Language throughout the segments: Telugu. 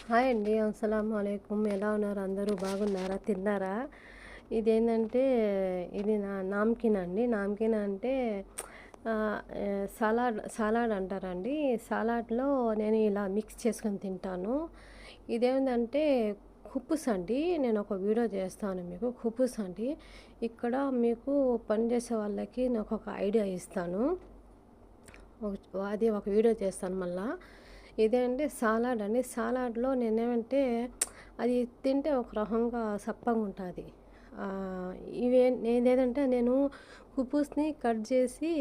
హాయ్ అండి. అస్సలాము అలైకుం. ఎలా ఉన్నారు అందరూ? బాగున్నారా? తిన్నారా? ఇదేంటంటే ఇది నామ్కిన్ అండి. నామ్కిన్ అంటే సలాడ్ అంటారండి. సలాడ్లో నేను ఇలా మిక్స్ చేసుకొని తింటాను. ఇదేంటంటే ఖుబ్బుస్ అండి. నేను ఒక వీడియో చేస్తాను మీకు. ఖుబ్బుస్ అండి. ఇక్కడ మీకు పనిచేసే వాళ్ళకి నాకు ఒక ఐడియా ఇస్తాను. అది ఒక వీడియో చేస్తాను మళ్ళా. ఇదేంటి సాలాడ్ అండి. సాలాడ్లో నేనేమంటే అది తింటే ఒక రకంగా సప్పగా ఉంటుంది. నేనేదంటే నేను కుప్పూస్ని కట్ చేసి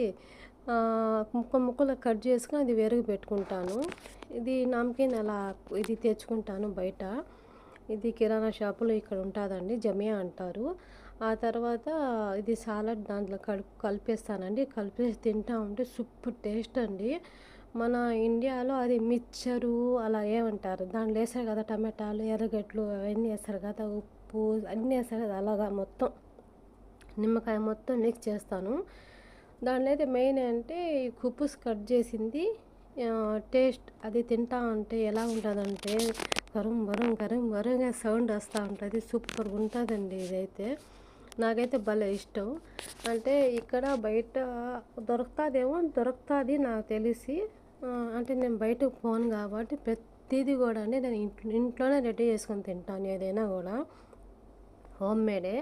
ముక్కలు కట్ చేసుకొని అది వేరుగా పెట్టుకుంటాను. ఇది నమ్కిన్ అలా ఇది తెచ్చుకుంటాను బయట. ఇది కిరాణా షాపులో ఇక్కడ ఉంటుందండి, జమియా అంటారు. ఆ తర్వాత ఇది సాలడ్ దాంట్లో కలిపేస్తానండి. కలిపేసి తింటా ఉంటే సూపర్ టేస్ట్ అండి. మన ఇండియాలో అది మిక్చరు అలా ఏమంటారు, దాంట్లో వేస్తారు కదా టమాటాలు, ఎర్రగడ్డలు అవన్నీ వేస్తారు కదా, ఉప్పు అన్నీ వేస్తారు కదా, అలాగా మొత్తం నిమ్మకాయ మొత్తం మిక్స్ చేస్తాను. దాంట్లో అయితే మెయిన్ అంటే ఈ కుప్పూస్ కట్ చేసింది. టేస్ట్ అది తింటా ఉంటే ఎలా ఉంటుందంటే గరం గరంగా సౌండ్ వస్తూ ఉంటుంది. సూపర్గా ఉంటుందండి ఇదైతే. నాకైతే భలే ఇష్టం. అంటే ఇక్కడ బయట దొరుకుతుంది నాకు తెలిసి. అంటే నేను బయటకు పోను కాబట్టి ప్రతిదీ కూడా అండి నేను ఇంట్లోనే రెడీ చేసుకొని తింటాను. ఏదైనా కూడా హోమ్ మేడే.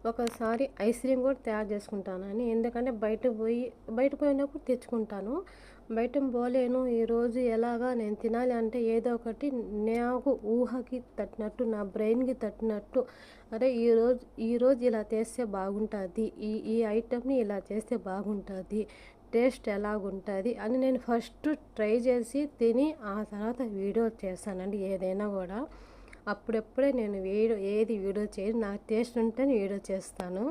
ఒకసారి ఐస్ క్రీమ్ కూడా తయారు చేసుకుంటానని, ఎందుకంటే బయట పోయినప్పుడు తెచ్చుకుంటాను. బయట పోలేను ఈరోజు, ఎలాగా నేను తినాలి అంటే ఏదో ఒకటి నాకు ఊహకి తట్టినట్టు, నా బ్రెయిన్కి తట్టినట్టు, అరే ఈరోజు ఇలా చేస్తే బాగుంటుంది, ఈ ఐటెంని ఇలా చేస్తే బాగుంటుంది, టేస్ట్ ఎలాగుంటుంది అని నేను ఫస్ట్ ట్రై చేసి తిని ఆ తర్వాత వీడియో చేస్తానండి ఏదైనా కూడా. అప్పుడప్పుడే నేను ఏది వీడియో చేయను, నాకు టేస్ట్ ఉంటేనే వీడియో చేస్తాను.